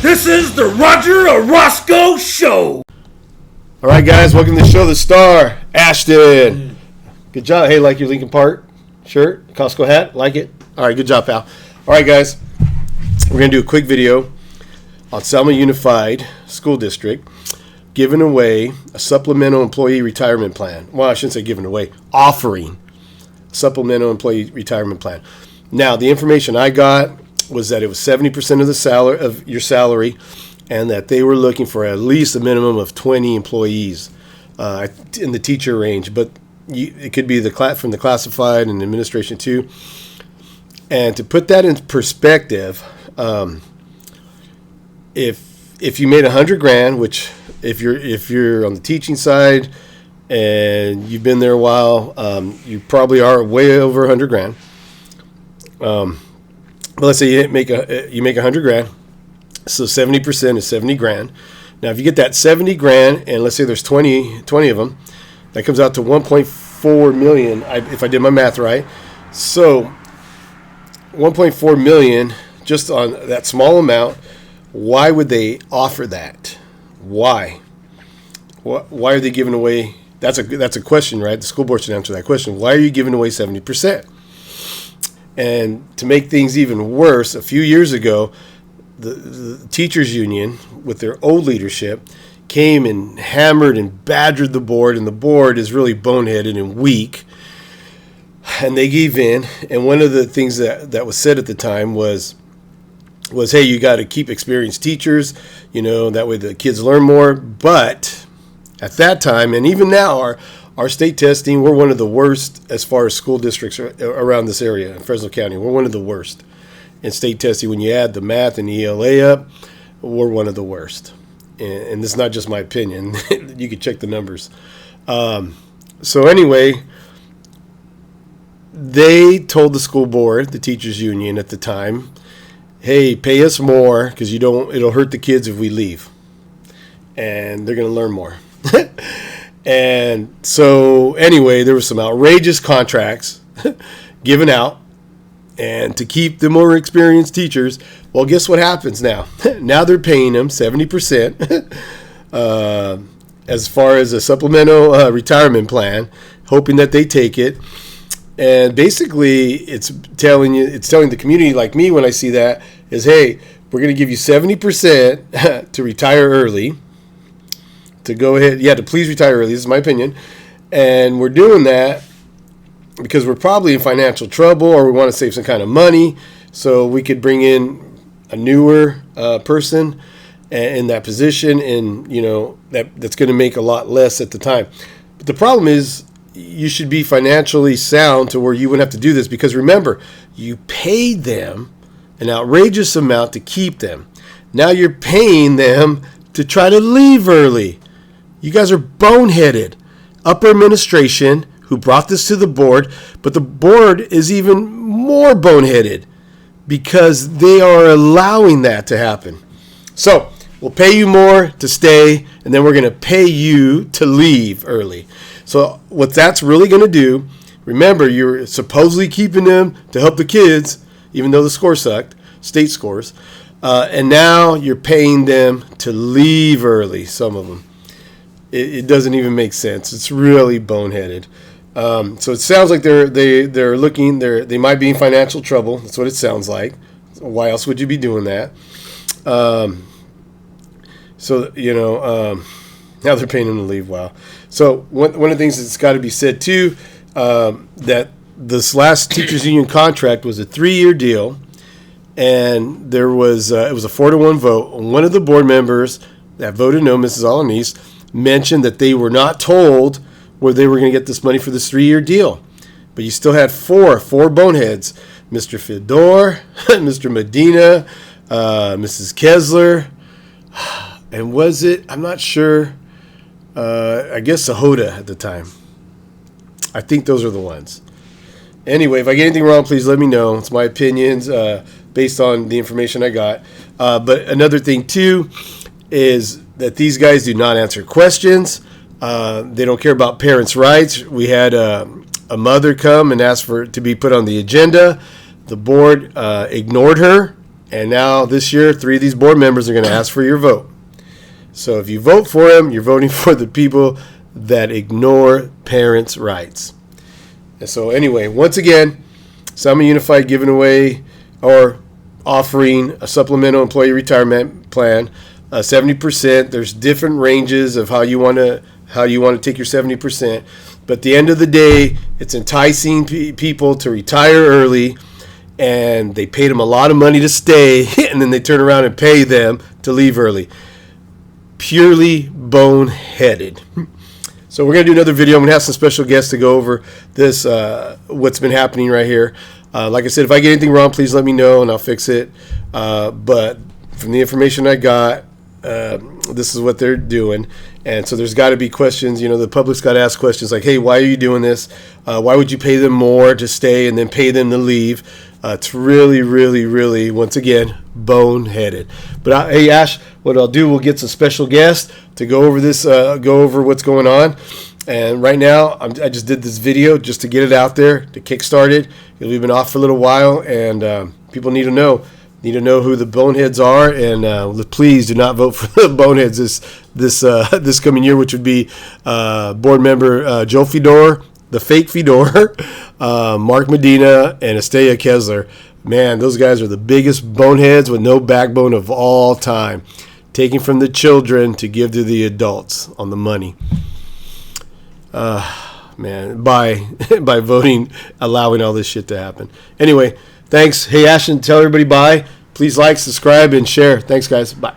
This is the Roger Orozco Show. All right, guys, welcome to the show. The star, Ashton. Good job. Hey, like your Lincoln Park shirt, Costco hat? Like it? All right, good job, pal. All right, guys, we're going to do a quick video on Selma Unified School District giving away a supplemental employee retirement plan. Well, I shouldn't say giving away, offering a supplemental employee retirement plan. Now, the information I got was that it was 70% of the salary of your salary, and that they were looking for at least a minimum of 20 employees in the teacher range. But it could be from the classified and administration too. And to put that in perspective, if you made $100,000, which if you're on the teaching side and you've been there a while, you probably are way over $100,000. But let's say you make $100,000, so 70% is $70,000. Now, if you get that $70,000, and let's say there's 20 of them, that comes out to 1.4 million. If I did my math right, so 1.4 million just on that small amount. Why would they offer that? Why? Why are they giving away? That's a question, right? The school board should answer that question. Why are you giving away 70%? And to make things even worse, a few years ago, the teachers union, with their old leadership, came and hammered and badgered the board, and the board is really boneheaded and weak, and they gave in. And one of the things that was said at the time was, hey, you got to keep experienced teachers, that way the kids learn more. But at that time, and even now, our state testing, we're one of the worst as far as school districts around this area in Fresno County. We're one of the worst in state testing. When you add the math and ELA up, we're one of the worst. And this is not just my opinion. You can check the numbers. So anyway, they told the school board, the teachers union at the time, hey, pay us more because it'll hurt the kids if we leave. And they're going to learn more. And so anyway, there were some outrageous contracts given out, and to keep the more experienced teachers. Well, guess what happens now? Now they're paying them 70% as far as a supplemental retirement plan, hoping that they take it. And basically, it's telling the community like me when I see that is, hey, we're going to give you 70% to retire early. To go ahead, to please retire early. This is my opinion. And we're doing that because we're probably in financial trouble, or we want to save some kind of money, so we could bring in a newer person in that position, and that's going to make a lot less at the time. But the problem is, you should be financially sound to where you wouldn't have to do this, because remember, you paid them an outrageous amount to keep them. Now you're paying them to try to leave early. You guys are boneheaded. Upper administration who brought this to the board, but the board is even more boneheaded because they are allowing that to happen. So we'll pay you more to stay, and then we're going to pay you to leave early. So what that's really going to do, remember, you're supposedly keeping them to help the kids, even though the score sucked, state scores, and now you're paying them to leave early, some of them. It doesn't even make sense. It's really boneheaded. So it sounds like they're looking. They might be in financial trouble. That's what it sounds like. Why else would you be doing that? Now they're paying them to leave. Wow. So one of the things that's got to be said too, that this last teachers union contract was a 3-year deal, and it was a 4-1 vote. One of the board members that voted no, Mrs. Alanis, mentioned that they were not told where they were going to get this money for this 3-year deal. But you still had four boneheads: Mr. Fedor, Mr. Medina, Mrs. Kessler, and was it? I'm not sure. I guess Sahoda at the time. I think those are the ones. Anyway, if I get anything wrong, please let me know. It's my opinions based on the information I got. But another thing too is that these guys do not answer questions. They don't care about parents' rights. We had a mother come and ask to be put on the agenda. The board ignored her And now this year, 3 of these board members are going to ask for your vote. So if you vote for them, you're voting for the people that ignore parents' rights. And so anyway, once again, Selma Unified giving away or offering a supplemental employee retirement plan, 70%. There's different ranges of how you want to take your 70%. But at the end of the day, it's enticing people to retire early, and they paid them a lot of money to stay, and then they turn around and pay them to leave early. Purely boneheaded. So we're going to do another video. I'm going to have some special guests to go over this, what's been happening right here. Like I said, if I get anything wrong, please let me know, and I'll fix it. But from the information I got, this is what they're doing. And so there's got to be questions. You know, the public's got to ask questions like, hey, why are you doing this? Why would you pay them more to stay and then pay them to leave? It's really, really, really, once again, boneheaded. But hey, Ash, what I'll do, we'll get some special guests to go over this, go over what's going on. And right now, I just did this video just to get it out there, to kickstart it. We've been off for a little while, and people need to know who the boneheads are, and please do not vote for the boneheads this coming year, which would be board member Joe Fedor, the fake Fedor, Mark Medina, and Estella Kessler. Man, those guys are the biggest boneheads with no backbone of all time, taking from the children to give to the adults on the money. Man, by voting, allowing all this shit to happen. Anyway, thanks. Hey, Ashton, tell everybody bye. Please like, subscribe, and share. Thanks, guys. Bye.